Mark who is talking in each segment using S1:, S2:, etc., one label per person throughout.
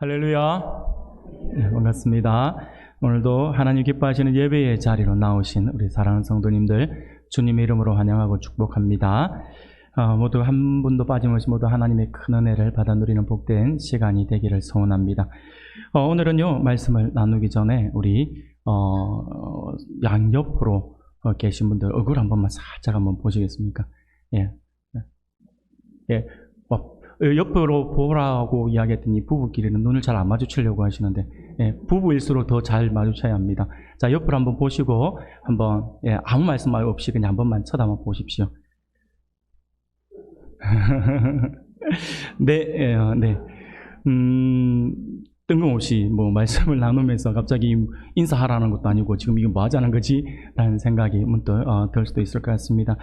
S1: 할렐루야. 네, 반갑습니다. 오늘도 하나님 기뻐하시는 예배의 자리로 나오신 우리 사랑하는 성도님들 주님의 이름으로 환영하고 축복합니다. 모두 한 분도 빠짐없이 모두 하나님의 큰 은혜를 받아 누리는 복된 시간이 되기를 소원합니다. 오늘은요, 말씀을 나누기 전에 우리 양옆으로 계신 분들 얼굴 한 번만 살짝 한번 보시겠습니까? 예. 옆으로 보라고 이야기했더니 부부끼리는 눈을 잘 안 마주치려고 하시는데, 부부일수록 더 잘 마주쳐야 합니다. 자, 옆으로 한번 보시고 한번 아무 말씀 없이 그냥 한 번만 쳐다만 보십시오. 네. 뜬금없이 말씀을 나누면서 갑자기 인사하라는 것도 아니고 지금 이거 뭐 하자는 거지? 라는 생각이 문득 들 수도 있을 것 같습니다.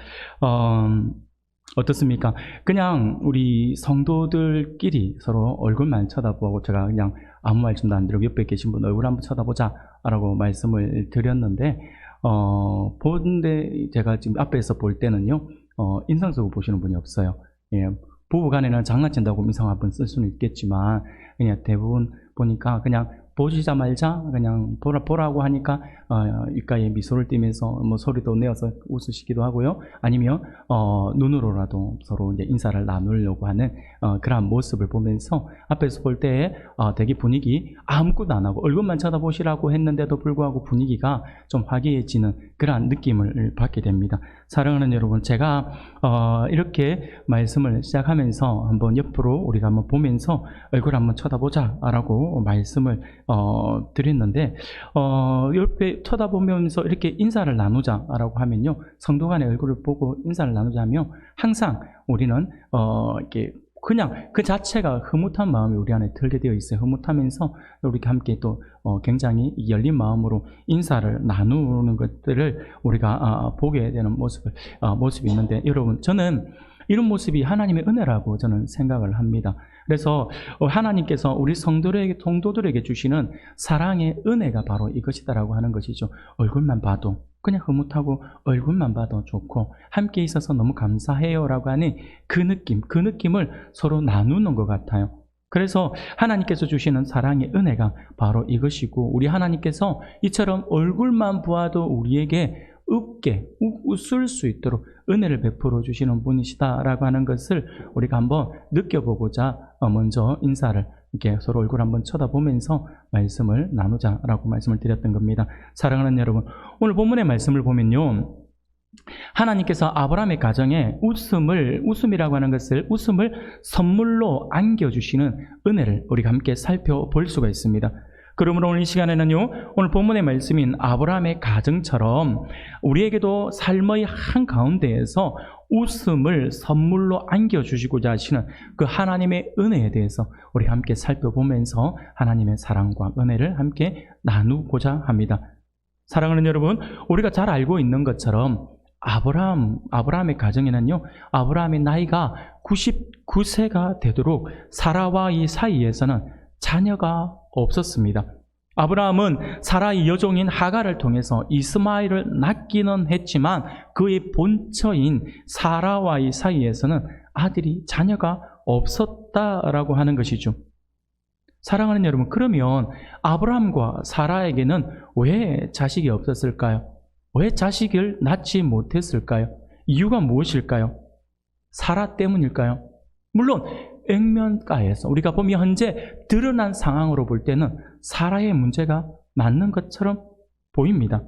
S1: 어떻습니까? 그냥 우리 성도들끼리 서로 얼굴만 쳐다보고 제가 그냥 아무 말씀도 안 드리고 옆에 계신 분 얼굴 한번 쳐다보자 라고 말씀을 드렸는데, 보는데 제가 지금 앞에서 볼 때는요, 인상 쓰고 보시는 분이 없어요. 부부 간에는 장난친다고 인상 한번 쓸 수는 있겠지만, 그냥 대부분 보니까 그냥 보시자 말자 그냥 보라고 하니까 입가에 미소를 띠면서 소리도 내어서 웃으시기도 하고요. 아니면 눈으로라도 서로 이제 인사를 나누려고 하는 그러한 모습을 보면서 앞에서 볼 때 되게 분위기 아무것도 안 하고 얼굴만 쳐다보시라고 했는데도 불구하고 분위기가 좀 화기애애지는 그러한 느낌을 받게 됩니다. 사랑하는 여러분, 제가 이렇게 말씀을 시작하면서 한번 옆으로 우리가 한번 보면서 얼굴 한번 쳐다보자 라고 말씀을 드렸는데, 옆에 쳐다보면서 이렇게 인사를 나누자라고 하면요, 성도 간의 얼굴을 보고 인사를 나누자면 항상 우리는 이렇게 그냥 그 자체가 흐뭇한 마음이 우리 안에 들게 되어 있어요. 흐뭇하면서 우리 함께 또 굉장히 열린 마음으로 인사를 나누는 것들을 우리가 보게 되는 모습이 있는데, 여러분, 저는 이런 모습이 하나님의 은혜라고 저는 생각을 합니다. 그래서 하나님께서 우리 성도들에게 주시는 사랑의 은혜가 바로 이것이다라고 하는 것이죠. 얼굴만 봐도 그냥 흐뭇하고 얼굴만 봐도 좋고 함께 있어서 너무 감사해요라고 하는 그 느낌을 서로 나누는 것 같아요. 그래서 하나님께서 주시는 사랑의 은혜가 바로 이것이고, 우리 하나님께서 이처럼 얼굴만 보아도 우리에게 웃을 수 있도록 은혜를 베풀어 주시는 분이시다라고 하는 것을 우리가 한번 느껴보고자 먼저 인사를 이렇게 서로 얼굴 한번 쳐다보면서 말씀을 나누자라고 말씀을 드렸던 겁니다. 사랑하는 여러분, 오늘 본문의 말씀을 보면요, 하나님께서 아브라함의 가정에 웃음이라고 하는 것을 웃음을 선물로 안겨주시는 은혜를 우리가 함께 살펴볼 수가 있습니다. 그러므로 오늘 이 시간에는요, 오늘 본문의 말씀인 아브라함의 가정처럼 우리에게도 삶의 한가운데에서 웃음을 선물로 안겨주시고자 하시는 그 하나님의 은혜에 대해서 우리 함께 살펴보면서 하나님의 사랑과 은혜를 함께 나누고자 합니다. 사랑하는 여러분, 우리가 잘 알고 있는 것처럼 아브라함의 가정에는요, 아브라함의 나이가 99세가 되도록 사라와 이 사이에서는 자녀가 없었습니다. 아브라함은 사라의 여종인 하갈을 통해서 이스마엘을 낳기는 했지만 그의 본처인 사라와의 사이에서는 자녀가 없었다라고 하는 것이죠. 사랑하는 여러분, 그러면 아브라함과 사라에게는 왜 자식이 없었을까요? 왜 자식을 낳지 못했을까요? 이유가 무엇일까요? 사라 때문일까요? 물론 액면가에서 우리가 보면 현재 드러난 상황으로 볼 때는 사라의 문제가 맞는 것처럼 보입니다.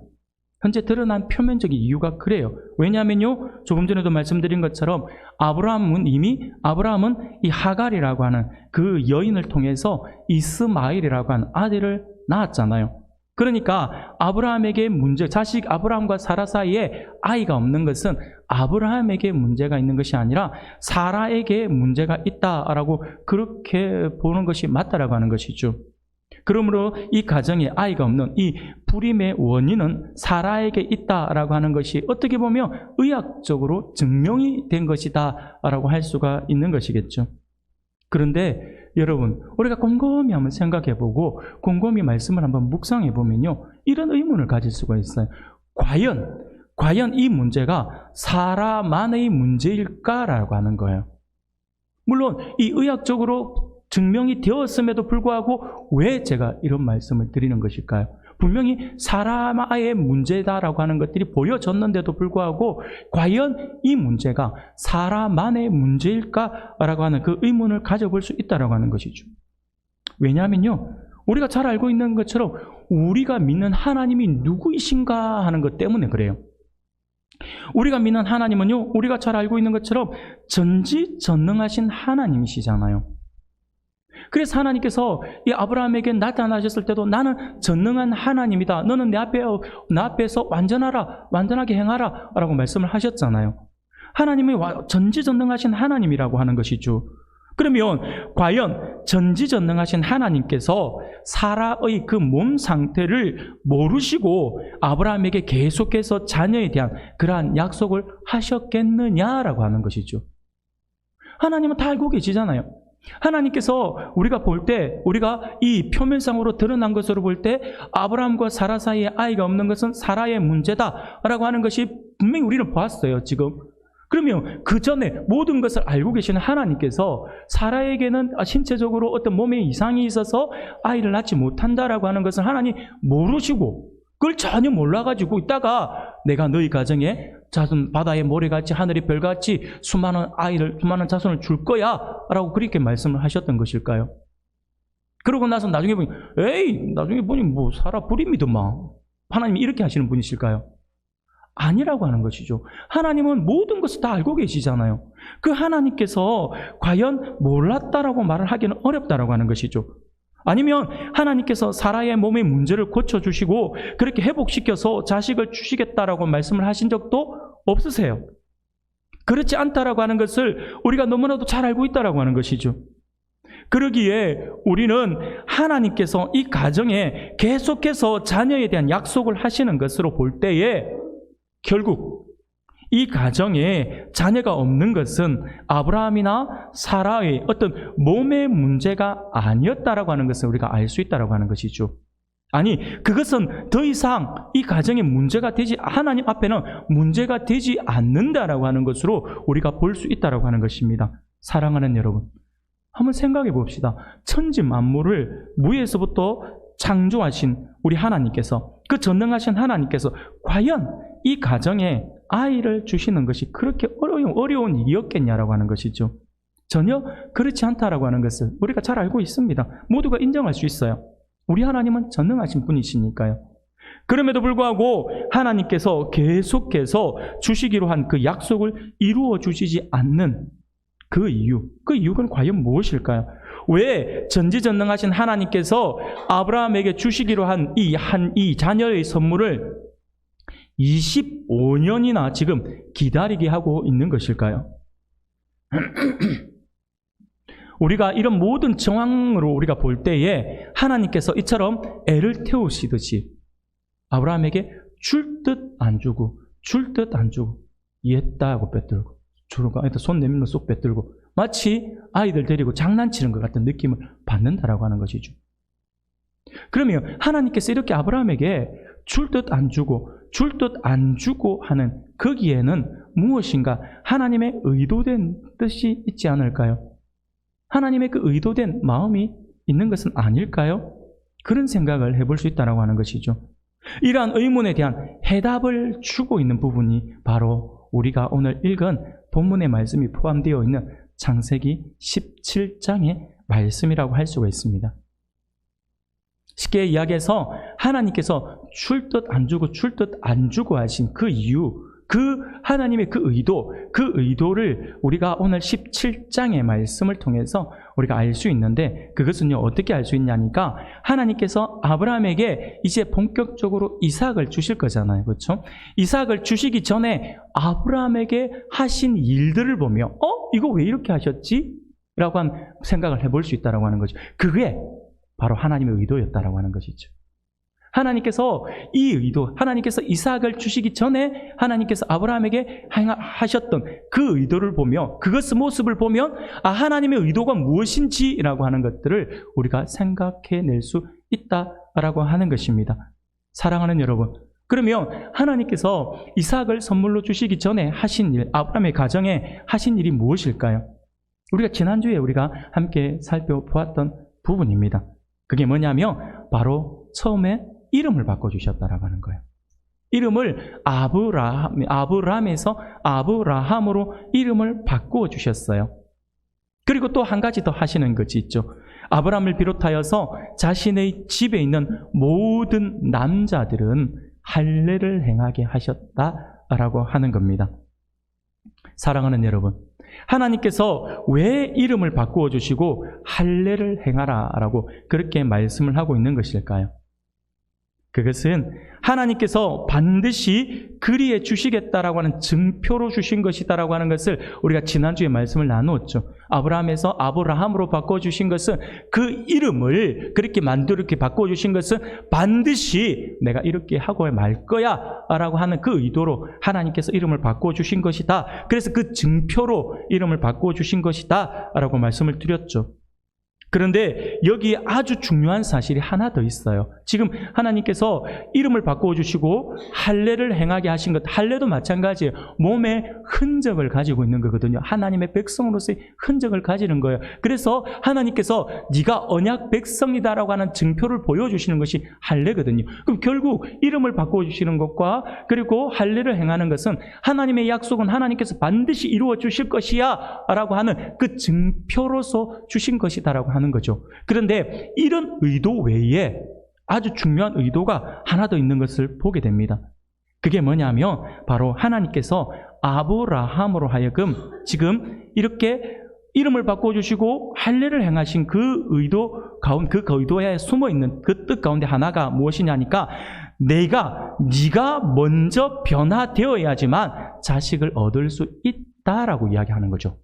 S1: 현재 드러난 표면적인 이유가 그래요. 왜냐하면요, 조금 전에도 말씀드린 것처럼 아브라함은 이 하갈이라고 하는 그 여인을 통해서 이스마엘이라고 하는 아들을 낳았잖아요. 그러니까 아브라함에게 아브라함과 사라 사이에 아이가 없는 것은 아브라함에게 문제가 있는 것이 아니라 사라에게 문제가 있다라고 그렇게 보는 것이 맞다라고 하는 것이죠. 그러므로 이 가정에 아이가 없는 이 불임의 원인은 사라에게 있다라고 하는 것이 어떻게 보면 의학적으로 증명이 된 것이다라고 할 수가 있는 것이겠죠. 그런데 여러분, 우리가 곰곰이 한번 생각해보고 곰곰이 말씀을 한번 묵상해보면요, 이런 의문을 가질 수가 있어요. 과연 이 문제가 사라만의 문제일까라고 하는 거예요. 물론 이 의학적으로 증명이 되었음에도 불구하고 왜 제가 이런 말씀을 드리는 것일까요? 분명히 사람의 문제다라고 하는 것들이 보여졌는데도 불구하고 과연 이 문제가 사람만의 문제일까라고 하는 그 의문을 가져볼 수 있다라고 하는 것이죠. 왜냐하면요, 우리가 잘 알고 있는 것처럼 우리가 믿는 하나님이 누구이신가 하는 것 때문에 그래요. 우리가 믿는 하나님은요, 우리가 잘 알고 있는 것처럼 전지전능하신 하나님이시잖아요. 그래서 하나님께서 이 아브라함에게 나타나셨을 때도 나는 전능한 하나님이다. 너는 내 앞에서 완전하게 행하라 라고 말씀을 하셨잖아요. 하나님이 전지전능하신 하나님이라고 하는 것이죠. 그러면 과연 전지전능하신 하나님께서 사라의 그 몸 상태를 모르시고 아브라함에게 계속해서 자녀에 대한 그러한 약속을 하셨겠느냐라고 하는 것이죠. 하나님은 다 알고 계시잖아요. 하나님께서 우리가 볼 때, 우리가 이 표면상으로 드러난 것으로 볼 때 아브라함과 사라 사이에 아이가 없는 것은 사라의 문제다라고 하는 것이 분명히 우리는 보았어요, 지금. 그러면 그 전에 모든 것을 알고 계시는 하나님께서 사라에게는 신체적으로 어떤 몸에 이상이 있어서 아이를 낳지 못한다라고 하는 것을 하나님 모르시고 그걸 전혀 몰라가지고 있다가 내가 너희 가정에 자손 바다의 모래같이 하늘의 별같이 수많은 자손을 줄 거야 라고 그렇게 말씀을 하셨던 것일까요? 그러고 나서 나중에 보니 뭐 사라 불임이더만. 하나님이 이렇게 하시는 분이실까요? 아니라고 하는 것이죠. 하나님은 모든 것을 다 알고 계시잖아요. 그 하나님께서 과연 몰랐다라고 말을 하기는 어렵다라고 하는 것이죠. 아니면 하나님께서 사라의 몸의 문제를 고쳐주시고 그렇게 회복시켜서 자식을 주시겠다라고 말씀을 하신 적도 없으세요. 그렇지 않다라고 하는 것을 우리가 너무나도 잘 알고 있다라고 하는 것이죠. 그러기에 우리는 하나님께서 이 가정에 계속해서 자녀에 대한 약속을 하시는 것으로 볼 때에 결국 이 가정에 자녀가 없는 것은 아브라함이나 사라의 어떤 몸의 문제가 아니었다라고 하는 것을 우리가 알 수 있다라고 하는 것이죠. 아니, 그것은 더 이상 이 가정의 문제가 하나님 앞에는 문제가 되지 않는다라고 하는 것으로 우리가 볼 수 있다라고 하는 것입니다. 사랑하는 여러분, 한번 생각해 봅시다. 천지 만물을 무에서부터 창조하신 우리 하나님께서, 그 전능하신 하나님께서 과연 이 가정에 아이를 주시는 것이 그렇게 어려운 일이었겠냐라고 하는 것이죠. 전혀 그렇지 않다라고 하는 것을 우리가 잘 알고 있습니다. 모두가 인정할 수 있어요. 우리 하나님은 전능하신 분이시니까요. 그럼에도 불구하고 하나님께서 계속해서 주시기로 한 그 약속을 이루어 주시지 않는 그 이유는 과연 무엇일까요? 왜 전지전능하신 하나님께서 아브라함에게 주시기로 한 이 자녀의 선물을 25년이나 지금 기다리게 하고 있는 것일까요? 우리가 이런 모든 정황으로 우리가 볼 때에 하나님께서 이처럼 애를 태우시듯이 아브라함에게 줄 듯 안 주고 이했다 하고 빼들고 주로가 손 내밀면 쏙 빼들고 마치 아이들 데리고 장난치는 것 같은 느낌을 받는다라고 하는 것이죠. 그러면 하나님께서 이렇게 아브라함에게 줄 듯 안 주고 하는 거기에는 무엇인가 하나님의 의도된 뜻이 있지 않을까요? 하나님의 그 의도된 마음이 있는 것은 아닐까요? 그런 생각을 해볼 수 있다고 하는 것이죠. 이러한 의문에 대한 해답을 주고 있는 부분이 바로 우리가 오늘 읽은 본문의 말씀이 포함되어 있는 창세기 17장의 말씀이라고 할 수가 있습니다. 쉽게 이야기해서 하나님께서 줄 듯 안 주고 하신 그 이유, 그 하나님의 그 의도를 우리가 오늘 17장의 말씀을 통해서 우리가 알 수 있는데, 그것은요 어떻게 알 수 있냐니까 하나님께서 아브라함에게 이제 본격적으로 이삭을 주실 거잖아요. 그렇죠? 이삭을 주시기 전에 아브라함에게 하신 일들을 보며 이거 왜 이렇게 하셨지? 라고 한 생각을 해볼 수 있다고 하는 거죠. 그게 바로 하나님의 의도였다라고 하는 것이죠. 하나님께서 하나님께서 이삭을 주시기 전에 하나님께서 아브라함에게 하셨던 그 의도를 보며, 그것의 모습을 보면 하나님의 의도가 무엇인지라고 하는 것들을 우리가 생각해낼 수 있다라고 하는 것입니다. 사랑하는 여러분, 그러면 하나님께서 이삭을 선물로 주시기 전에 하신 일, 아브라함의 가정에 하신 일이 무엇일까요? 우리가 지난주에 우리가 함께 살펴보았던 부분입니다. 그게 뭐냐면 바로 처음에 이름을 바꿔주셨다라고 하는 거예요. 이름을 아브라함에서 아브라함으로 이름을 바꾸어 주셨어요. 그리고 또 한 가지 더 하시는 것이 있죠. 아브라함을 비롯하여서 자신의 집에 있는 모든 남자들은 할례를 행하게 하셨다라고 하는 겁니다. 사랑하는 여러분, 하나님께서 왜 이름을 바꾸어 주시고 할례를 행하라라고 그렇게 말씀을 하고 있는 것일까요? 그것은 하나님께서 반드시 그리해 주시겠다라고 하는 증표로 주신 것이다라고 하는 것을 우리가 지난주에 말씀을 나누었죠. 아브라함에서 아브라함으로 바꿔주신 것은 그 이름을 그렇게 이렇게 바꿔주신 것은 반드시 내가 이렇게 하고 말 거야 라고 하는 그 의도로 하나님께서 이름을 바꿔주신 것이다. 그래서 그 증표로 이름을 바꿔주신 것이다 라고 말씀을 드렸죠. 그런데 여기 아주 중요한 사실이 하나 더 있어요. 지금 하나님께서 이름을 바꿔주시고 할례를 행하게 하신 것, 할례도 마찬가지예요. 몸에 흔적을 가지고 있는 거거든요. 하나님의 백성으로서의 흔적을 가지는 거예요. 그래서 하나님께서 네가 언약 백성이다라고 하는 증표를 보여주시는 것이 할례거든요. 그럼 결국 이름을 바꿔주시는 것과 그리고 할례를 행하는 것은 하나님의 약속은 하나님께서 반드시 이루어 주실 것이야 라고 하는 그 증표로서 주신 것이다라고 하는 거죠. 그런데 이런 의도 외에 아주 중요한 의도가 하나 더 있는 것을 보게 됩니다. 그게 뭐냐면 바로 하나님께서 아브라함으로 하여금 지금 이렇게 이름을 바꿔주시고 할례를 행하신 그 의도 가운데, 그 의도에 숨어있는 그 뜻 가운데 하나가 무엇이냐니까 네가 먼저 변화되어야지만 자식을 얻을 수 있다라고 이야기하는 거죠.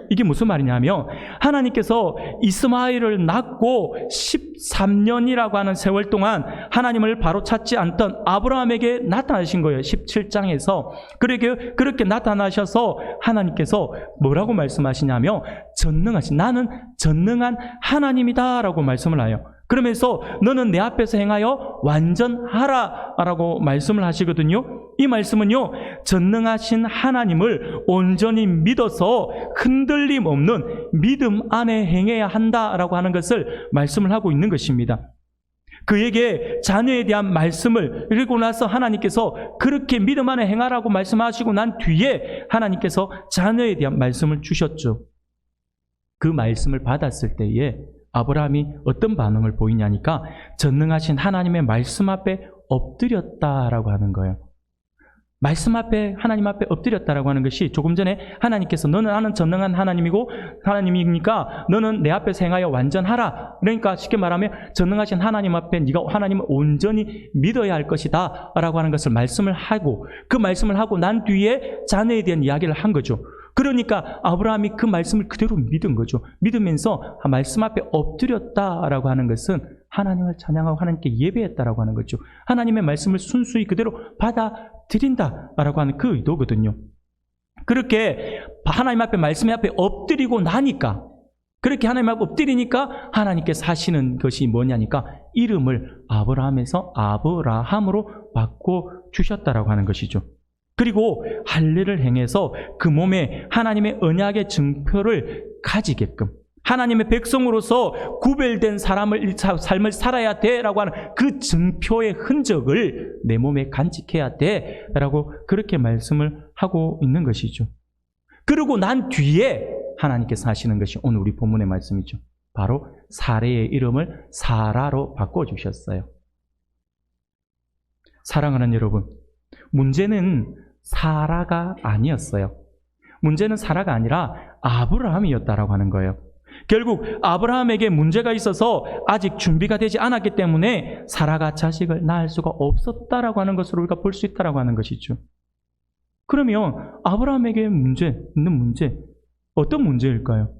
S1: 이게 무슨 말이냐면 하나님께서 이스마엘을 낳고 13년이라고 하는 세월 동안 하나님을 바로 찾지 않던 아브라함에게 나타나신 거예요. 17장에서 그렇게 나타나셔서 하나님께서 뭐라고 말씀하시냐면 나는 전능한 하나님이다 라고 말씀을 해요. 그러면서 너는 내 앞에서 행하여 완전하라 라고 말씀을 하시거든요. 이 말씀은요, 전능하신 하나님을 온전히 믿어서 흔들림 없는 믿음 안에 행해야 한다라고 하는 것을 말씀을 하고 있는 것입니다. 그에게 자녀에 대한 말씀을 읽고 나서 하나님께서 그렇게 믿음 안에 행하라고 말씀하시고 난 뒤에 하나님께서 자녀에 대한 말씀을 주셨죠. 그 말씀을 받았을 때에 아브라함이 어떤 반응을 보이냐니까 전능하신 하나님의 말씀 앞에 엎드렸다라고 하는 거예요. 말씀 앞에, 하나님 앞에 엎드렸다라고 하는 것이 조금 전에 하나님께서 나는 전능한 하나님이니까 너는 내 앞에서 행하여 완전하라. 그러니까 쉽게 말하면 전능하신 하나님 앞에 네가 하나님을 온전히 믿어야 할 것이다 라고 하는 것을 말씀을 하고 그 말씀을 하고 난 뒤에 자녀에 대한 이야기를 한 거죠. 그러니까 아브라함이 그 말씀을 그대로 믿은 거죠. 믿으면서 말씀 앞에 엎드렸다라고 하는 것은 하나님을 찬양하고 하나님께 예배했다라고 하는 거죠. 하나님의 말씀을 순수히 그대로 받아들인다라고 하는 그 의도거든요. 그렇게 하나님 앞에 말씀 앞에 엎드리고 나니까 그렇게 하나님 앞에 엎드리니까 하나님께서 하시는 것이 뭐냐니까 이름을 아브라함에서 아브라함으로 바꿔주셨다라고 하는 것이죠. 그리고 할례를 행해서 그 몸에 하나님의 언약의 증표를 가지게끔 하나님의 백성으로서 구별된 삶을 살아야 돼라고 하는 그 증표의 흔적을 내 몸에 간직해야 돼라고 그렇게 말씀을 하고 있는 것이죠. 그러고 난 뒤에 하나님께서 하시는 것이 오늘 우리 본문의 말씀이죠. 바로 사레의 이름을 사라로 바꿔주셨어요. 사랑하는 여러분, 문제는 사라가 아니었어요. 문제는 사라가 아니라 아브라함이었다라고 하는 거예요. 결국 아브라함에게 문제가 있어서 아직 준비가 되지 않았기 때문에 사라가 자식을 낳을 수가 없었다라고 하는 것을 우리가 볼 수 있다라고 하는 것이죠. 그러면 아브라함에게 있는 문제, 어떤 문제일까요?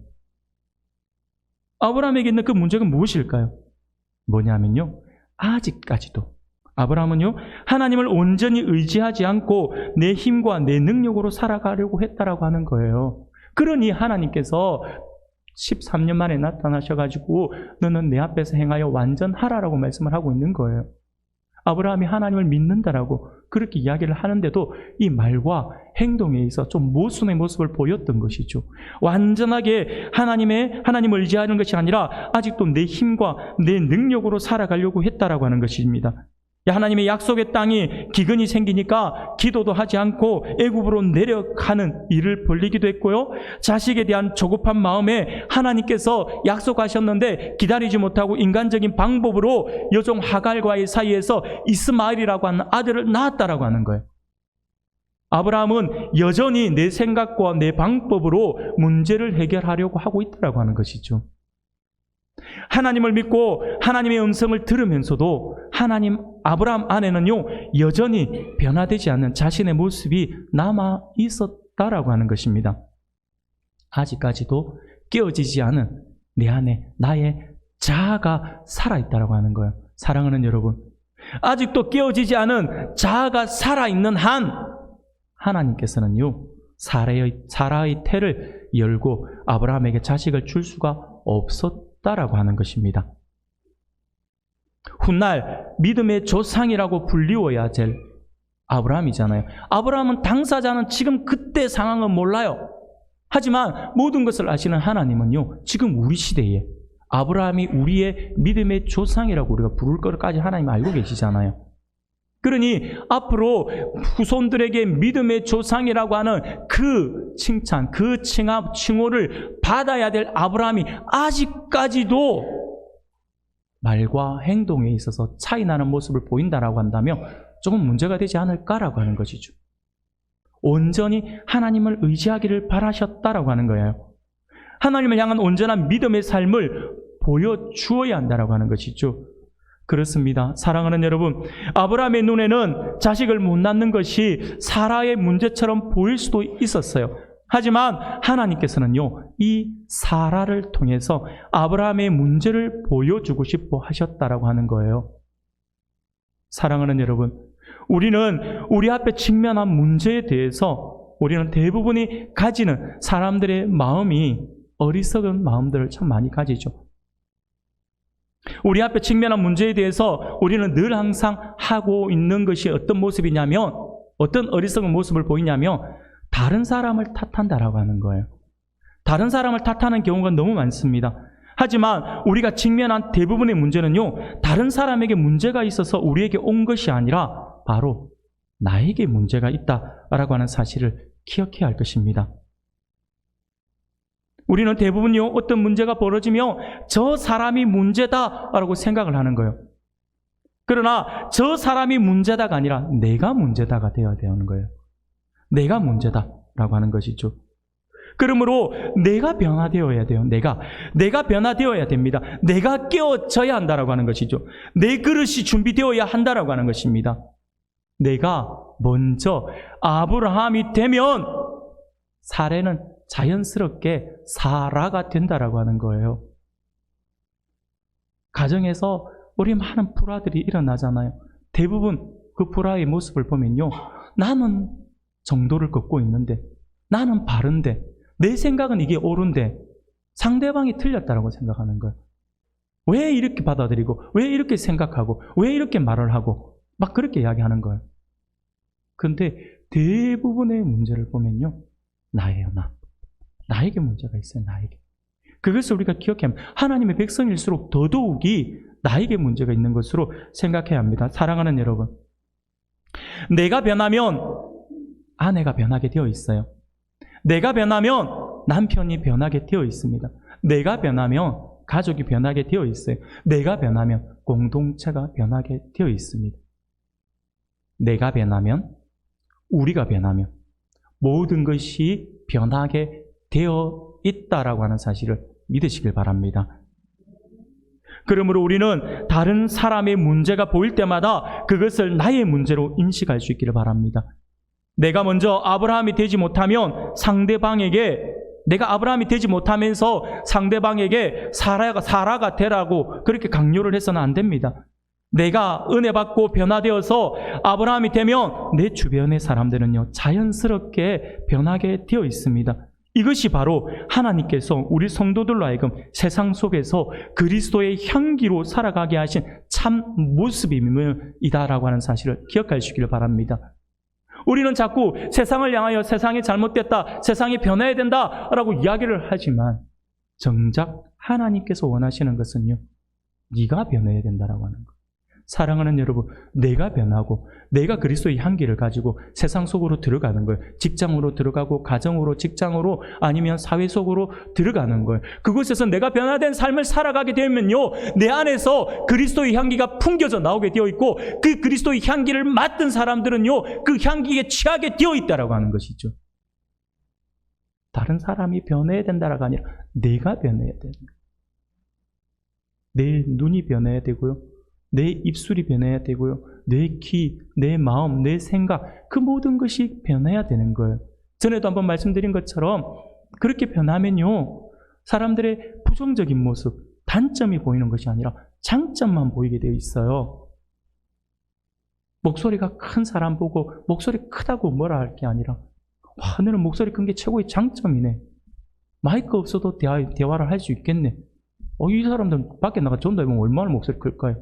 S1: 아브라함에게 있는 그 문제가 무엇일까요? 뭐냐면요, 아직까지도 아브라함은요, 하나님을 온전히 의지하지 않고 내 힘과 내 능력으로 살아가려고 했다라고 하는 거예요. 그러니 하나님께서 13년 만에 나타나셔가지고 너는 내 앞에서 행하여 완전하라라고 말씀을 하고 있는 거예요. 아브라함이 하나님을 믿는다라고 그렇게 이야기를 하는데도 이 말과 행동에 있어 좀 모순의 모습을 보였던 것이죠. 완전하게 하나님을 의지하는 것이 아니라 아직도 내 힘과 내 능력으로 살아가려고 했다라고 하는 것입니다. 하나님의 약속의 땅이 기근이 생기니까 기도도 하지 않고 애굽으로 내려가는 일을 벌이기도 했고요. 자식에 대한 조급한 마음에 하나님께서 약속하셨는데 기다리지 못하고 인간적인 방법으로 여종 하갈과의 사이에서 이스마엘이라고 하는 아들을 낳았다라고 하는 거예요. 아브라함은 여전히 내 생각과 내 방법으로 문제를 해결하려고 하고 있다라고 하는 것이죠. 하나님을 믿고 하나님의 음성을 들으면서도 아브라함 안에는요, 여전히 변화되지 않는 자신의 모습이 남아 있었다라고 하는 것입니다. 아직까지도 깨어지지 않은 내 안에 나의 자아가 살아있다라고 하는 거예요. 사랑하는 여러분, 아직도 깨어지지 않은 자아가 살아있는 한 하나님께서는요, 사라의 태를 열고 아브라함에게 자식을 줄 수가 없었다라고 하는 것입니다. 훗날 믿음의 조상이라고 불리워야 될 아브라함이잖아요. 아브라함은 당사자는 지금 그때 상황은 몰라요. 하지만 모든 것을 아시는 하나님은요, 지금 우리 시대에 아브라함이 우리의 믿음의 조상이라고 우리가 부를 것까지 하나님 알고 계시잖아요. 그러니 앞으로 후손들에게 믿음의 조상이라고 하는 그 칭찬, 그 칭호를 받아야 될 아브라함이 아직까지도 말과 행동에 있어서 차이 나는 모습을 보인다라고 한다면 조금 문제가 되지 않을까라고 하는 것이죠. 온전히 하나님을 의지하기를 바라셨다라고 하는 거예요. 하나님을 향한 온전한 믿음의 삶을 보여주어야 한다라고 하는 것이죠. 그렇습니다. 사랑하는 여러분, 아브라함의 눈에는 자식을 못 낳는 것이 사라의 문제처럼 보일 수도 있었어요. 하지만 하나님께서는요, 이 사라를 통해서 아브라함의 문제를 보여주고 싶어 하셨다라고 하는 거예요. 사랑하는 여러분, 우리는 우리 앞에 직면한 문제에 대해서 우리는 대부분이 가지는 사람들의 마음이 어리석은 마음들을 참 많이 가지죠. 우리 앞에 직면한 문제에 대해서 우리는 늘 항상 하고 있는 것이 어떤 모습이냐면, 어떤 어리석은 모습을 보이냐면 다른 사람을 탓한다라고 하는 거예요. 다른 사람을 탓하는 경우가 너무 많습니다. 하지만 우리가 직면한 대부분의 문제는요, 다른 사람에게 문제가 있어서 우리에게 온 것이 아니라 바로 나에게 문제가 있다라고 하는 사실을 기억해야 할 것입니다. 우리는 대부분요, 어떤 문제가 벌어지면 저 사람이 문제다라고 생각을 하는 거예요. 그러나 저 사람이 문제다가 아니라 내가 문제다가 되어야 되는 거예요. 내가 문제다라고 하는 것이죠. 그러므로 내가 변화되어야 돼요. 내가 변화되어야 됩니다. 내가 깨어져야 한다라고 하는 것이죠. 내 그릇이 준비되어야 한다라고 하는 것입니다. 내가 먼저 아브라함이 되면 사례는 자연스럽게 사라가 된다라고 하는 거예요. 가정에서 우리 많은 불화들이 일어나잖아요. 대부분 그 불화의 모습을 보면요, 나는 정도를 걷고 있는데, 나는 바른데, 내 생각은 이게 옳은데 상대방이 틀렸다라고 생각하는 거예요. 왜 이렇게 받아들이고, 왜 이렇게 생각하고, 왜 이렇게 말을 하고 막 그렇게 이야기하는 거예요. 그런데 대부분의 문제를 보면요, 나예요. 나에게 문제가 있어요. 나에게. 그것을 우리가 기억해야 합니다. 하나님의 백성일수록 더더욱이 나에게 문제가 있는 것으로 생각해야 합니다. 사랑하는 여러분, 내가 변하면 아내가 변하게 되어 있어요. 내가 변하면 남편이 변하게 되어 있습니다. 내가 변하면 가족이 변하게 되어 있어요. 내가 변하면 공동체가 변하게 되어 있습니다. 내가 변하면, 우리가 변하면 모든 것이 변하게 되어 있다라고 하는 사실을 믿으시길 바랍니다. 그러므로 우리는 다른 사람의 문제가 보일 때마다 그것을 나의 문제로 인식할 수 있기를 바랍니다. 내가 먼저 아브라함이 되지 못하면 내가 아브라함이 되지 못하면서 상대방에게 사라가 되라고 그렇게 강요를 해서는 안 됩니다. 내가 은혜 받고 변화되어서 아브라함이 되면 내 주변의 사람들은요, 자연스럽게 변하게 되어 있습니다. 이것이 바로 하나님께서 우리 성도들로 하여금 세상 속에서 그리스도의 향기로 살아가게 하신 참 모습이다라고 하는 사실을 기억하시기를 바랍니다. 우리는 자꾸 세상을 향하여 세상이 잘못됐다, 세상이 변해야 된다라고 이야기를 하지만 정작 하나님께서 원하시는 것은요, 네가 변해야 된다라고 하는 거예요. 사랑하는 여러분, 내가 변하고 내가 그리스도의 향기를 가지고 세상 속으로 들어가는 거예요. 직장으로 들어가고 가정으로, 직장으로, 아니면 사회 속으로 들어가는 거예요. 그곳에서 내가 변화된 삶을 살아가게 되면요, 내 안에서 그리스도의 향기가 풍겨져 나오게 되어 있고, 그 그리스도의 향기를 맡은 사람들은요, 그 향기에 취하게 되어 있다라고 하는 것이죠. 다른 사람이 변해야 된다라고 아니라 내가 변해야 되는 거예요. 내 눈이 변해야 되고요, 내 입술이 변해야 되고요, 내 귀, 내 마음, 내 생각, 그 모든 것이 변해야 되는 거예요. 전에도 한번 말씀드린 것처럼 그렇게 변하면요, 사람들의 부정적인 모습, 단점이 보이는 것이 아니라 장점만 보이게 되어 있어요. 목소리가 큰 사람 보고 목소리 크다고 뭐라 할 게 아니라, 와, 너는 목소리 큰 게 최고의 장점이네. 마이크 없어도 대화를 할 수 있겠네. 이 사람들 밖에 나가 전도해보면 얼마나 목소리 클까요?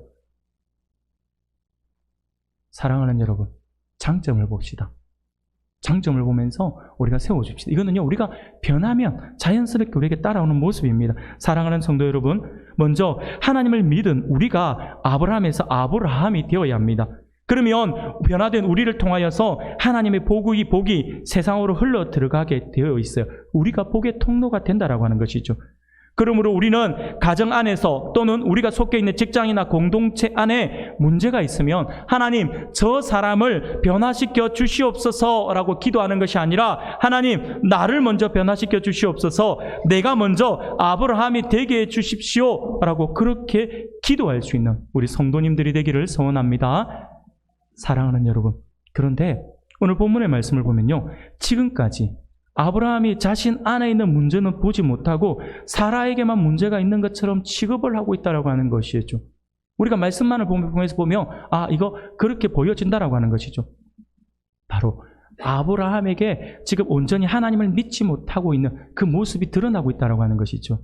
S1: 사랑하는 여러분, 장점을 봅시다. 장점을 보면서 우리가 세워줍시다. 이거는요, 우리가 변하면 자연스럽게 우리에게 따라오는 모습입니다. 사랑하는 성도 여러분, 먼저 하나님을 믿은 우리가 아브라함에서 아브라함이 되어야 합니다. 그러면 변화된 우리를 통하여서 하나님의 복이 세상으로 흘러 들어가게 되어 있어요. 우리가 복의 통로가 된다라고 하는 것이죠. 그러므로 우리는 가정 안에서 또는 우리가 속해 있는 직장이나 공동체 안에 문제가 있으면 하나님, 저 사람을 변화시켜 주시옵소서라고 기도하는 것이 아니라, 하나님, 나를 먼저 변화시켜 주시옵소서, 내가 먼저 아브라함이 되게 해 주십시오라고 그렇게 기도할 수 있는 우리 성도님들이 되기를 소원합니다. 사랑하는 여러분, 그런데 오늘 본문의 말씀을 보면요, 지금까지 아브라함이 자신 안에 있는 문제는 보지 못하고 사라에게만 문제가 있는 것처럼 취급을 하고 있다고 하는 것이죠. 우리가 말씀만을 보면서 보면 이거 그렇게 보여진다라고 하는 것이죠. 바로 아브라함에게 지금 온전히 하나님을 믿지 못하고 있는 그 모습이 드러나고 있다고 하는 것이죠.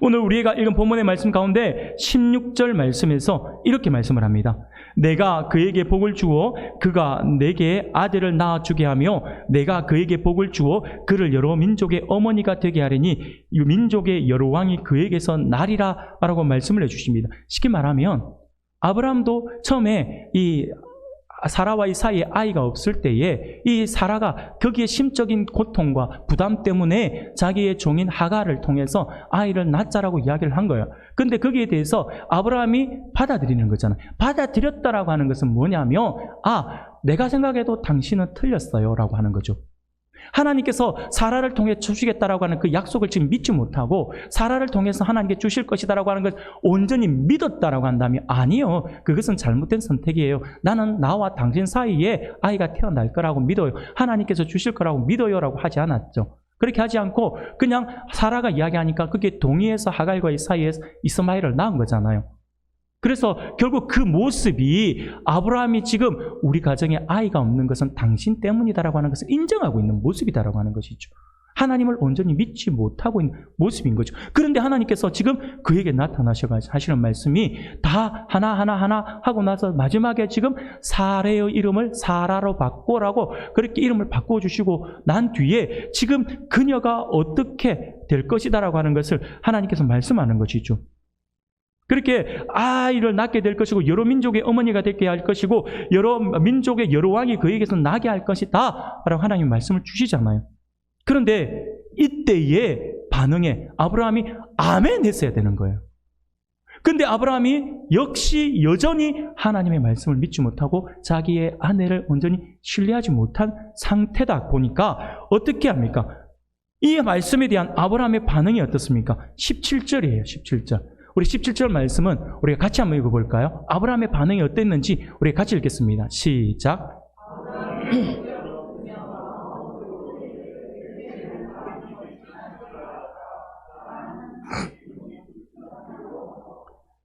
S1: 오늘 우리가 읽은 본문의 말씀 가운데 16절 말씀에서 이렇게 말씀을 합니다. 내가 그에게 복을 주어 그가 내게 아들을 낳아주게 하며 내가 그에게 복을 주어 그를 여러 민족의 어머니가 되게 하리니 이 민족의 여러 왕이 그에게서 나리라 라고 말씀을 해주십니다. 쉽게 말하면 아브라함도 처음에 이 사라와 이 사이에 아이가 없을 때에 이 사라가 거기에 심적인 고통과 부담 때문에 자기의 종인 하갈을 통해서 아이를 낳자라고 이야기를 한 거예요. 근데 거기에 대해서 아브라함이 받아들이는 거잖아요. 받아들였다라고 하는 것은 뭐냐면 내가 생각해도 당신은 틀렸어요 라고 하는 거죠. 하나님께서 사라를 통해 주시겠다라고 하는 그 약속을 지금 믿지 못하고 사라를 통해서 하나님께 주실 것이다라고 하는 걸 온전히 믿었다라고 한다면 아니요, 그것은 잘못된 선택이에요. 나는 나와 당신 사이에 아이가 태어날 거라고 믿어요. 하나님께서 주실 거라고 믿어요라고 하지 않았죠. 그렇게 하지 않고 그냥 사라가 이야기하니까 그게 동의해서 하갈과의 사이에서 이스마엘을 낳은 거잖아요. 그래서 결국 그 모습이 아브라함이 지금 우리 가정에 아이가 없는 것은 당신 때문이다라고 하는 것을 인정하고 있는 모습이다라고 하는 것이죠. 하나님을 온전히 믿지 못하고 있는 모습인 거죠. 그런데 하나님께서 지금 그에게 나타나셔서 하시는 말씀이 다 하나하나 하고 나서 마지막에 지금 사라의 이름을 사라로 바꾸라고 그렇게 이름을 바꿔주시고 난 뒤에 지금 그녀가 어떻게 될 것이다라고 하는 것을 하나님께서 말씀하는 것이죠. 그렇게 아이를 낳게 될 것이고 여러 민족의 어머니가 되게 할 것이고 여러 민족의 여러 왕이 그에게서 나게 할 것이다 라고 하나님 말씀을 주시잖아요. 그런데 이때의 반응에 아브라함이 아멘 했어야 되는 거예요. 그런데 아브라함이 역시 여전히 하나님의 말씀을 믿지 못하고 자기의 아내를 온전히 신뢰하지 못한 상태다 보니까 어떻게 합니까? 이 말씀에 대한 아브라함의 반응이 어떻습니까? 17절이에요. 17절. 우리 17절 말씀은 우리가 같이 한번 읽어볼까요? 아브라함의 반응이 어땠는지 우리 같이 읽겠습니다. 시작.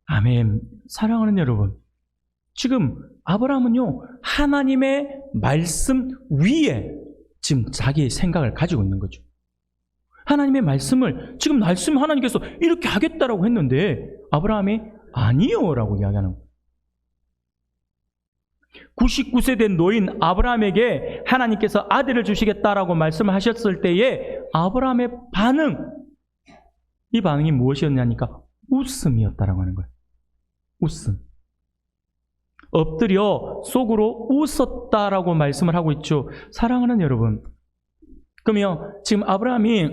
S1: 아멘. 사랑하는 여러분, 지금 아브라함은요 하나님의 말씀 위에 지금 자기의 생각을 가지고 있는 거죠. 하나님의 말씀을 지금 말씀 하나님께서 이렇게 하겠다라고 했는데 아브라함이 아니요라고 이야기하는 거예요. 99세 된 노인 아브라함에게 하나님께서 아들을 주시겠다라고 말씀을 하셨을 때에 아브라함의 반응, 이 반응이 무엇이었냐니까 웃음이었다라고 하는 거예요. 웃음. 엎드려 속으로 웃었다라고 말씀을 하고 있죠. 사랑하는 여러분, 그러면 지금 아브라함이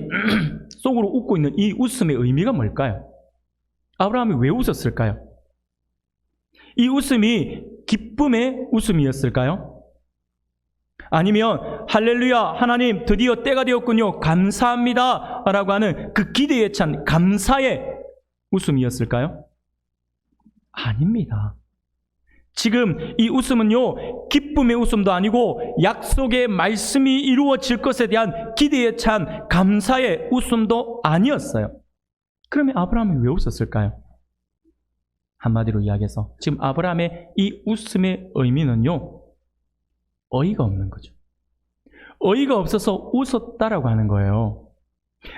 S1: 속으로 웃고 있는 이 웃음의 의미가 뭘까요? 아브라함이 왜 웃었을까요? 이 웃음이 기쁨의 웃음이었을까요? 아니면 할렐루야 하나님 드디어 때가 되었군요 감사합니다 라고 하는 그 기대에 찬 감사의 웃음이었을까요? 아닙니다. 지금 이 웃음은요 기쁨의 웃음도 아니고 약속의 말씀이 이루어질 것에 대한 기대에 찬 감사의 웃음도 아니었어요. 그러면 아브라함이 왜 웃었을까요? 한마디로 이야기해서 지금 아브라함의 이 웃음의 의미는요 어이가 없는 거죠. 어이가 없어서 웃었다라고 하는 거예요.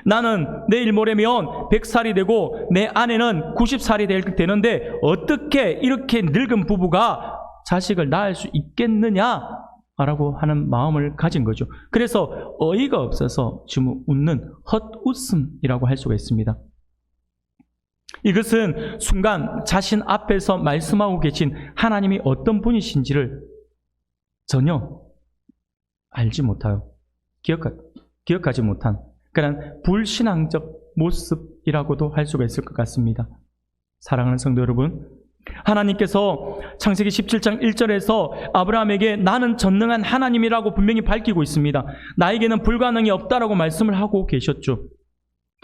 S1: 나는 내일 모레면 100살이 되고 내 아내는 90살이 되는데 어떻게 이렇게 늙은 부부가 자식을 낳을 수 있겠느냐라고 하는 마음을 가진 거죠. 그래서 어이가 없어서 지금 웃는 헛웃음이라고 할 수가 있습니다. 이것은 순간 자신 앞에서 말씀하고 계신 하나님이 어떤 분이신지를 전혀 알지 못하여 기억하지 못한 그런 불신앙적 모습이라고도 할 수가 있을 것 같습니다. 사랑하는 성도 여러분, 하나님께서 창세기 17장 1절에서 아브라함에게 나는 전능한 하나님이라고 분명히 밝히고 있습니다. 나에게는 불가능이 없다라고 말씀을 하고 계셨죠.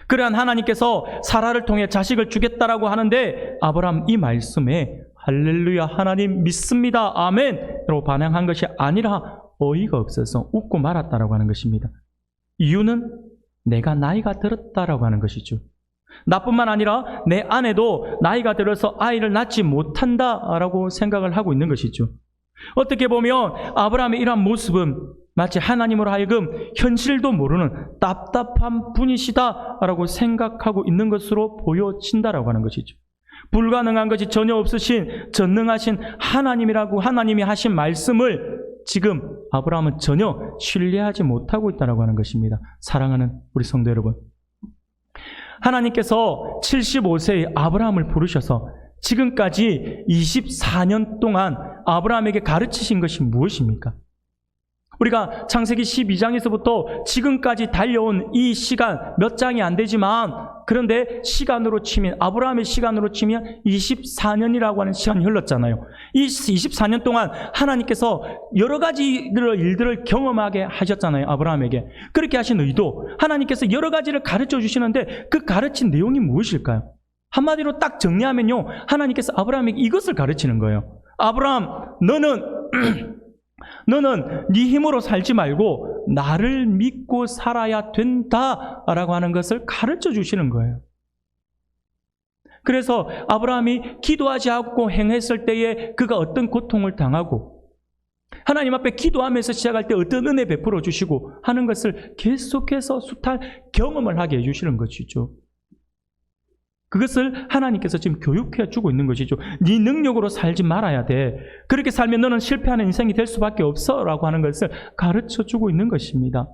S1: 그러한 하나님께서 사라를 통해 자식을 주겠다라고 하는데 아브라함 이 말씀에 할렐루야 하나님 믿습니다 아멘으로 반응한 것이 아니라 어이가 없어서 웃고 말았다라고 하는 것입니다. 이유는 내가 나이가 들었다라고 하는 것이죠. 나뿐만 아니라 내 아내도 나이가 들어서 아이를 낳지 못한다라고 생각을 하고 있는 것이죠. 어떻게 보면 아브라함의 이러한 모습은 마치 하나님으로 하여금 현실도 모르는 답답한 분이시다라고 생각하고 있는 것으로 보여진다라고 하는 것이죠. 불가능한 것이 전혀 없으신 전능하신 하나님이라고 하나님이 하신 말씀을 지금 아브라함은 전혀 신뢰하지 못하고 있다고 하는 것입니다. 사랑하는 우리 성도 여러분, 하나님께서 75세의 아브라함을 부르셔서 지금까지 24년 동안 아브라함에게 가르치신 것이 무엇입니까? 우리가 창세기 12장에서부터 지금까지 달려온 이 시간 몇 장이 안 되지만 그런데 시간으로 치면 아브라함의 시간으로 치면 24년이라고 하는 시간이 흘렀잖아요. 이 24년 동안 하나님께서 여러 가지 일들을 경험하게 하셨잖아요. 아브라함에게. 그렇게 하신 의도, 하나님께서 여러 가지를 가르쳐 주시는데 그 가르친 내용이 무엇일까요? 한마디로 딱 정리하면요, 하나님께서 아브라함에게 이것을 가르치는 거예요. 아브라함, 너는 네 힘으로 살지 말고 나를 믿고 살아야 된다라고 하는 것을 가르쳐 주시는 거예요. 그래서 아브라함이 기도하지 않고 행했을 때에 그가 어떤 고통을 당하고 하나님 앞에 기도하면서 시작할 때 어떤 은혜 베풀어 주시고 하는 것을 계속해서 수탈 경험을 하게 해주시는 것이죠. 그것을 하나님께서 지금 교육해 주고 있는 것이죠. 네 능력으로 살지 말아야 돼. 그렇게 살면 너는 실패하는 인생이 될 수밖에 없어 라고 하는 것을 가르쳐 주고 있는 것입니다.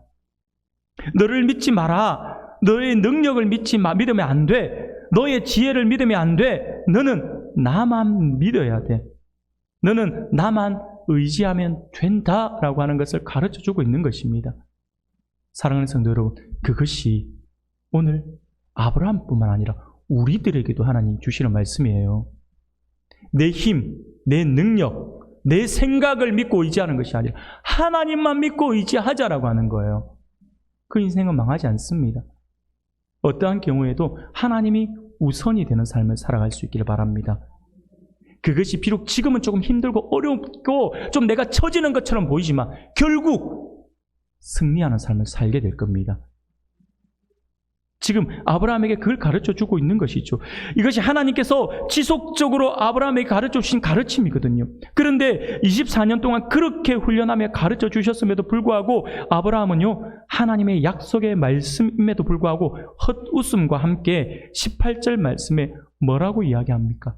S1: 너를 믿지 마라. 너의 능력을 믿으면 안 돼. 너의 지혜를 믿으면 안 돼. 너는 나만 믿어야 돼. 너는 나만 의지하면 된다라고 하는 것을 가르쳐 주고 있는 것입니다. 사랑하는 성도 여러분, 그것이 오늘 아브라함뿐만 아니라 우리들에게도 하나님 주시는 말씀이에요. 내 힘, 내 능력, 내 생각을 믿고 의지하는 것이 아니라 하나님만 믿고 의지하자라고 하는 거예요. 그 인생은 망하지 않습니다. 어떠한 경우에도 하나님이 우선이 되는 삶을 살아갈 수 있기를 바랍니다. 그것이 비록 지금은 조금 힘들고 어렵고 좀 내가 처지는 것처럼 보이지만 결국 승리하는 삶을 살게 될 겁니다. 지금 아브라함에게 그걸 가르쳐 주고 있는 것이죠. 이것이 하나님께서 지속적으로 아브라함에게 가르쳐 주신 가르침이거든요. 그런데 24년 동안 그렇게 훈련하며 가르쳐 주셨음에도 불구하고 아브라함은요, 하나님의 약속의 말씀임에도 불구하고 헛웃음과 함께 18절 말씀에 뭐라고 이야기합니까?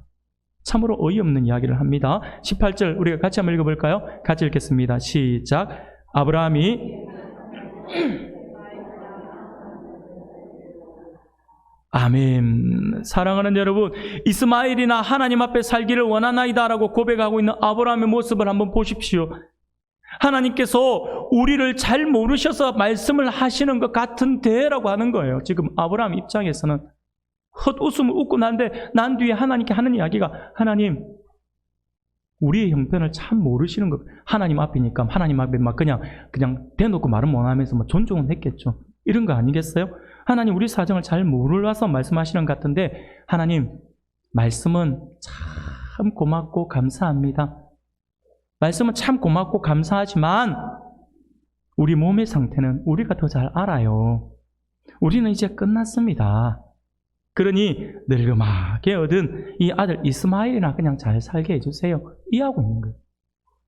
S1: 참으로 어이없는 이야기를 합니다. 18절 우리가 같이 한번 읽어볼까요? 같이 읽겠습니다. 시작. 아브라함이 아멘. 사랑하는 여러분, 이스마엘이나 하나님 앞에 살기를 원하나이다라고 고백하고 있는 아브라함의 모습을 한번 보십시오. 하나님께서 우리를 잘 모르셔서 말씀을 하시는 것 같은데라고 하는 거예요. 지금 아브라함 입장에서는 헛웃음을 웃고 난 뒤에 하나님께 하는 이야기가, 하나님, 우리의 형편을 참 모르시는 것. 하나님 앞이니까 하나님 앞에 막 그냥 대놓고 말은 못 하면서 막 존중은 했겠죠. 이런 거 아니겠어요? 하나님, 우리 사정을 잘 몰라서 말씀하시는 것 같은데, 하나님, 말씀은 참 고맙고 감사합니다. 말씀은 참 고맙고 감사하지만 우리 몸의 상태는 우리가 더 잘 알아요. 우리는 이제 끝났습니다. 그러니 늙음하게 얻은 이 아들 이스마엘이나 그냥 잘 살게 해주세요. 이해하고 있는 거예요.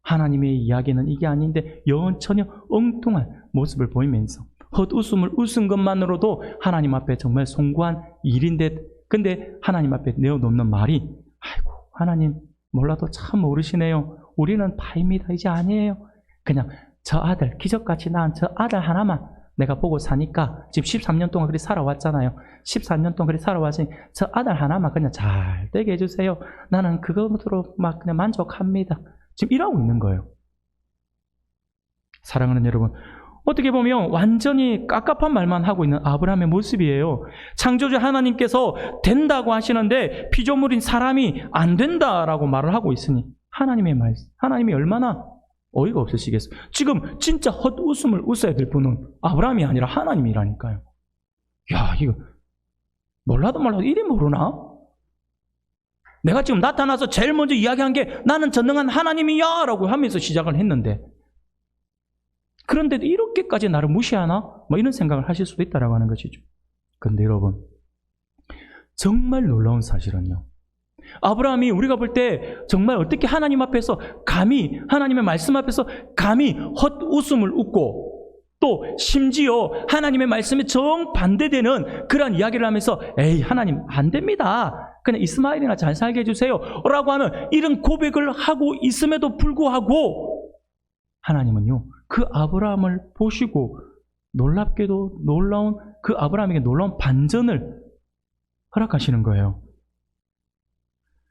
S1: 하나님의 이야기는 이게 아닌데 전혀 엉뚱한 모습을 보이면서 헛웃음을 웃은 것만으로도 하나님 앞에 정말 송구한 일인데, 근데 하나님 앞에 내어놓는 말이, 아이고 하나님 몰라도 참 모르시네요. 우리는 파입니다. 이제 아니에요. 그냥 저 아들, 기적같이 낳은 저 아들 하나만 내가 보고 사니까, 지금 13년 동안 그렇게 살아왔잖아요. 13년 동안 그렇게 살아왔으니 저 아들 하나만 그냥 잘 되게 해주세요. 나는 그것으로 막 그냥 만족합니다. 지금 이러고 있는 거예요. 사랑하는 여러분, 어떻게 보면 완전히 깝깝한 말만 하고 있는 아브라함의 모습이에요. 창조주 하나님께서 된다고 하시는데 피조물인 사람이 안 된다라고 말을 하고 있으니 하나님의 말씀, 하나님이 얼마나 어이가 없으시겠어요. 지금 진짜 헛웃음을 웃어야 될 분은 아브라함이 아니라 하나님이라니까요. 야, 이거 몰라도 이리 모르나? 내가 지금 나타나서 제일 먼저 이야기한 게 나는 전능한 하나님이야 라고 하면서 시작을 했는데, 그런데도 이렇게까지 나를 무시하나? 이런 생각을 하실 수도 있다라고 하는 것이죠. 그런데 여러분, 정말 놀라운 사실은요, 아브라함이 우리가 볼 때 정말 어떻게 하나님 앞에서 감히, 하나님의 말씀 앞에서 감히 헛웃음을 웃고, 또 심지어 하나님의 말씀에 정반대되는 그런 이야기를 하면서, 에이 하나님 안 됩니다, 그냥 이스마엘이나 잘 살게 해주세요 라고 하는 이런 고백을 하고 있음에도 불구하고 하나님은요, 그 아브라함을 보시고 놀랍게도 놀라운, 그 아브라함에게 놀라운 반전을 허락하시는 거예요.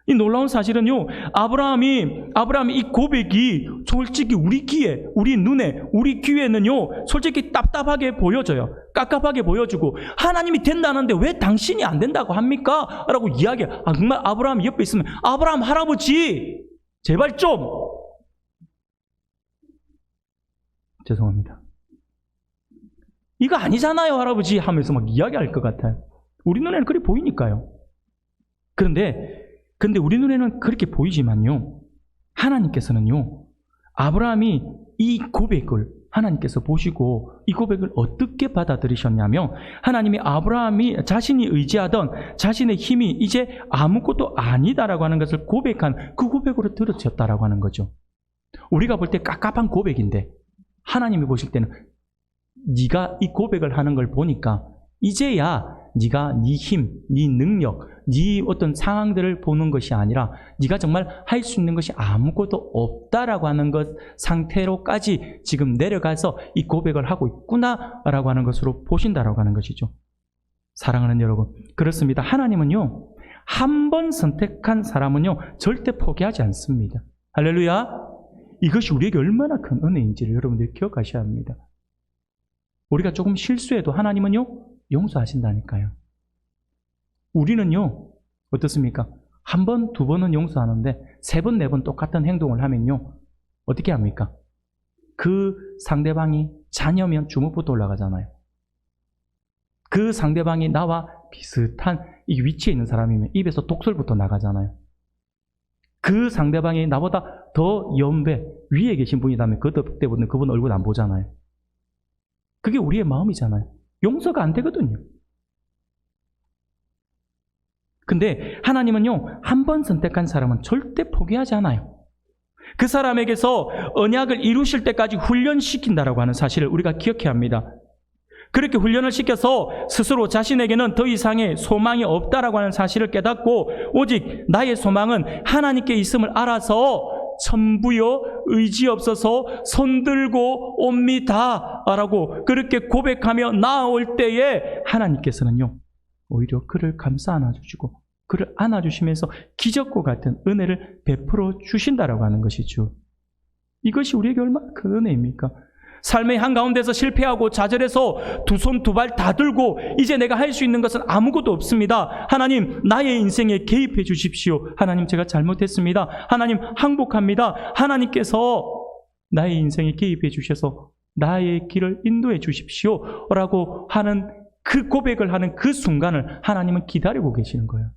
S1: 이 놀라운 사실은요, 아브라함이 이 고백이 솔직히 우리 귀에, 우리 눈에, 우리 귀에는요, 솔직히 답답하게 보여져요. 깝깝하게 보여주고, 하나님이 된다는데 왜 당신이 안 된다고 합니까? 라고 이야기해. 정말 아브라함 옆에 있으면, 아브라함 할아버지 제발 좀, 죄송합니다, 이거 아니잖아요 할아버지 하면서 막 이야기할 것 같아요. 우리 눈에는 그렇게 보이니까요. 그런데 우리 눈에는 그렇게 보이지만요, 하나님께서는요, 아브라함이 이 고백을 하나님께서 보시고 이 고백을 어떻게 받아들이셨냐면, 하나님이 아브라함이 자신이 의지하던 자신의 힘이 이제 아무것도 아니다라고 하는 것을 고백한 그 고백으로 들으셨다라고 하는 거죠. 우리가 볼 때 깝깝한 고백인데 하나님이 보실 때는 네가 이 고백을 하는 걸 보니까 이제야 네가 네 힘, 네 능력, 네 어떤 상황들을 보는 것이 아니라 네가 정말 할 수 있는 것이 아무것도 없다라고 하는 것 상태로까지 지금 내려가서 이 고백을 하고 있구나라고 하는 것으로 보신다라고 하는 것이죠. 사랑하는 여러분, 그렇습니다. 하나님은요, 한 번 선택한 사람은요 절대 포기하지 않습니다. 할렐루야. 이것이 우리에게 얼마나 큰 은혜인지를 여러분들이 기억하셔야 합니다. 우리가 조금 실수해도 하나님은요 용서하신다니까요. 우리는요 어떻습니까? 한 번, 두 번은 용서하는데 세 번, 네 번 똑같은 행동을 하면요 어떻게 합니까? 그 상대방이 자녀면 주먹부터 올라가잖아요. 그 상대방이 나와 비슷한 이 위치에 있는 사람이면 입에서 독설부터 나가잖아요. 그 상대방이 나보다 더 연배 위에 계신 분이라면 그때부터는 그분 얼굴 안 보잖아요. 그게 우리의 마음이잖아요. 용서가 안 되거든요. 근데 하나님은요, 한 번 선택한 사람은 절대 포기하지 않아요. 그 사람에게서 언약을 이루실 때까지 훈련시킨다라고 하는 사실을 우리가 기억해야 합니다. 그렇게 훈련을 시켜서 스스로 자신에게는 더 이상의 소망이 없다라고 하는 사실을 깨닫고 오직 나의 소망은 하나님께 있음을 알아서 천부여 의지 없어서 손들고 옵니다 라고 그렇게 고백하며 나아올 때에 하나님께서는요, 오히려 그를 감싸 안아주시고 그를 안아주시면서 기적과 같은 은혜를 베풀어 주신다라고 하는 것이죠. 이것이 우리에게 얼마나 큰 은혜입니까? 삶의 한가운데서 실패하고 좌절해서 두 손 두 발 다 들고 이제 내가 할 수 있는 것은 아무것도 없습니다. 하나님, 나의 인생에 개입해 주십시오. 하나님, 제가 잘못했습니다. 하나님, 항복합니다. 하나님께서 나의 인생에 개입해 주셔서 나의 길을 인도해 주십시오 라고 하는 그 고백을 하는 그 순간을 하나님은 기다리고 계시는 거예요.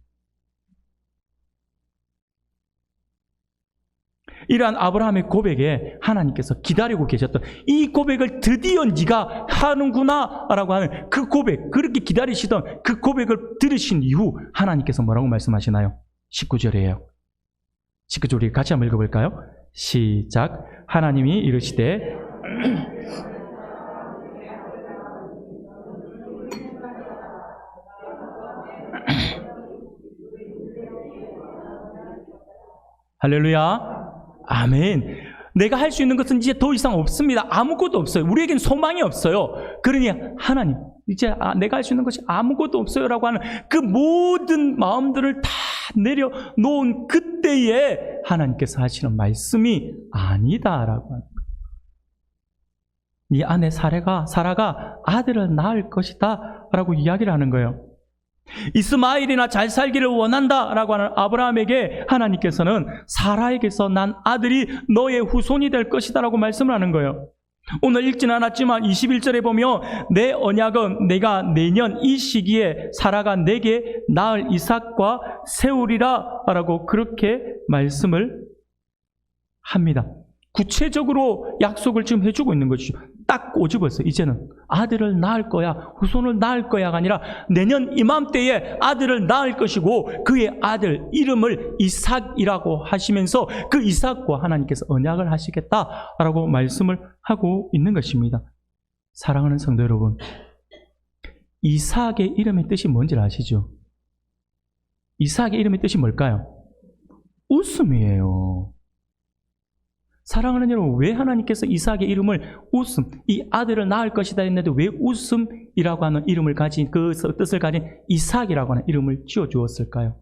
S1: 이러한 아브라함의 고백에 하나님께서 기다리고 계셨던 이 고백을 드디어 네가 하는구나 라고 하는 그 고백, 그렇게 기다리시던 그 고백을 들으신 이후 하나님께서 뭐라고 말씀하시나요? 19절이에요. 19절 같이 한번 읽어볼까요? 시작. 하나님이 이르시되 할렐루야. 아멘. 내가 할 수 있는 것은 이제 더 이상 없습니다. 아무것도 없어요. 우리에겐 소망이 없어요. 그러니 하나님, 이제 내가 할 수 있는 것이 아무것도 없어요 라고 하는 그 모든 마음들을 다 내려놓은 그때에 하나님께서 하시는 말씀이 아니다 라고 하는 거예요. 네 아내 사라가 아들을 낳을 것이다 라고 이야기를 하는 거예요. 이스마엘이나 잘 살기를 원한다라고 하는 아브라함에게 하나님께서는 사라에게서 난 아들이 너의 후손이 될 것이다 라고 말씀을 하는 거예요. 오늘 읽지는 않았지만 21절에 보면 내 언약은 내가 내년 이 시기에 사라가 내게 낳을 이삭과 세우리라 라고 그렇게 말씀을 합니다. 구체적으로 약속을 지금 해주고 있는 것이죠. 딱 꼬집었어요. 이제는 아들을 낳을 거야, 후손을 낳을 거야가 아니라 내년 이맘때에 아들을 낳을 것이고 그의 아들 이름을 이삭이라고 하시면서 그 이삭과 하나님께서 언약을 하시겠다라고 말씀을 하고 있는 것입니다. 사랑하는 성도 여러분, 이삭의 이름의 뜻이 뭔지를 아시죠? 이삭의 이름의 뜻이 뭘까요? 웃음이에요. 사랑하는 여러분, 왜 하나님께서 이삭의 이름을 웃음, 이 아들을 낳을 것이다 했는데 왜 웃음이라고 하는 이름을 가진, 그 뜻을 가진 이삭이라고 하는 이름을 지어주었을까요?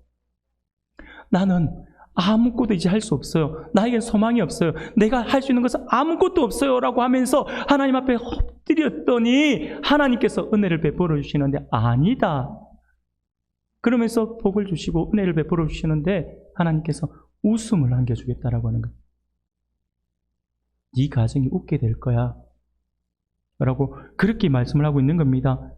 S1: 나는 아무것도 이제 할 수 없어요. 나에겐 소망이 없어요. 내가 할 수 있는 것은 아무것도 없어요 라고 하면서 하나님 앞에 엎드렸더니 하나님께서 은혜를 베풀어 주시는데 아니다. 그러면서 복을 주시고 은혜를 베풀어 주시는데 하나님께서 웃음을 안겨주겠다라고 하는 거예요. 네 가정이 웃게 될 거야 라고 그렇게 말씀을 하고 있는 겁니다.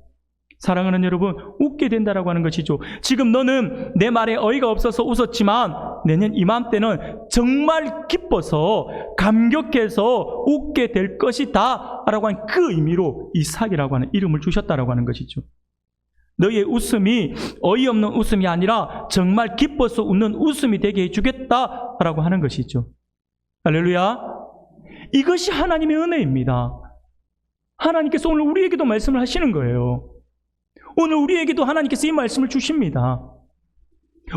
S1: 사랑하는 여러분, 웃게 된다라고 하는 것이죠. 지금 너는 내 말에 어이가 없어서 웃었지만 내년 이맘때는 정말 기뻐서 감격해서 웃게 될 것이다 라고 하는 그 의미로 이삭이라고 하는 이름을 주셨다라고 하는 것이죠. 너의 웃음이 어이없는 웃음이 아니라 정말 기뻐서 웃는 웃음이 되게 해주겠다라고 하는 것이죠. 할렐루야. 이것이 하나님의 은혜입니다. 하나님께서 오늘 우리에게도 말씀을 하시는 거예요. 오늘 우리에게도 하나님께서 이 말씀을 주십니다.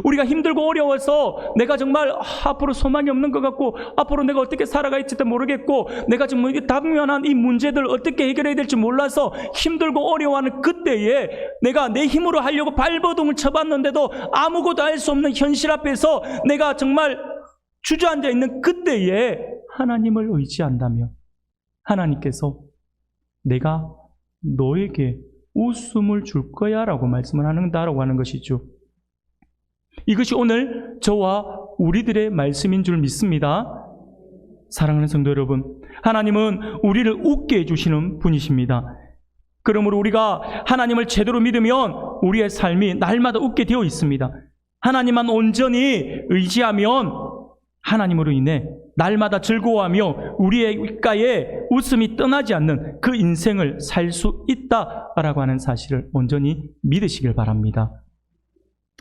S1: 우리가 힘들고 어려워서 내가 정말 앞으로 소망이 없는 것 같고 앞으로 내가 어떻게 살아갈지도 모르겠고 내가 정말 당면한 이 문제들을 어떻게 해결해야 될지 몰라서 힘들고 어려워하는 그때에 내가 내 힘으로 하려고 발버둥을 쳐봤는데도 아무것도 할 수 없는 현실 앞에서 내가 정말 주저앉아 있는 그때에 하나님을 의지한다면 하나님께서 내가 너에게 웃음을 줄 거야 라고 말씀을 한다라고 하는 것이죠. 이것이 오늘 저와 우리들의 말씀인 줄 믿습니다. 사랑하는 성도 여러분, 하나님은 우리를 웃게 해주시는 분이십니다. 그러므로 우리가 하나님을 제대로 믿으면 우리의 삶이 날마다 웃게 되어 있습니다. 하나님만 온전히 의지하면 하나님으로 인해 날마다 즐거워하며 우리의 귓가에 웃음이 떠나지 않는 그 인생을 살 수 있다라고 하는 사실을 온전히 믿으시길 바랍니다.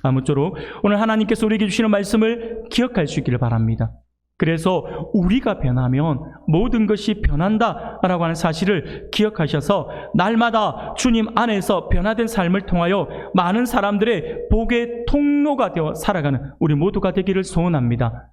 S1: 아무쪼록 오늘 하나님께서 우리에게 주시는 말씀을 기억할 수 있기를 바랍니다. 그래서 우리가 변하면 모든 것이 변한다라고 하는 사실을 기억하셔서 날마다 주님 안에서 변화된 삶을 통하여 많은 사람들의 복의 통로가 되어 살아가는 우리 모두가 되기를 소원합니다.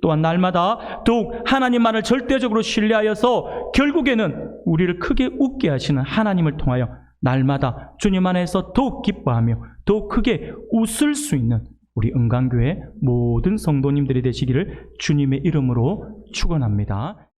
S1: 또한 날마다 더욱 하나님만을 절대적으로 신뢰하여서 결국에는 우리를 크게 웃게 하시는 하나님을 통하여 날마다 주님 안에서 더욱 기뻐하며 더욱 크게 웃을 수 있는 우리 은강교회 모든 성도님들이 되시기를 주님의 이름으로 축원합니다.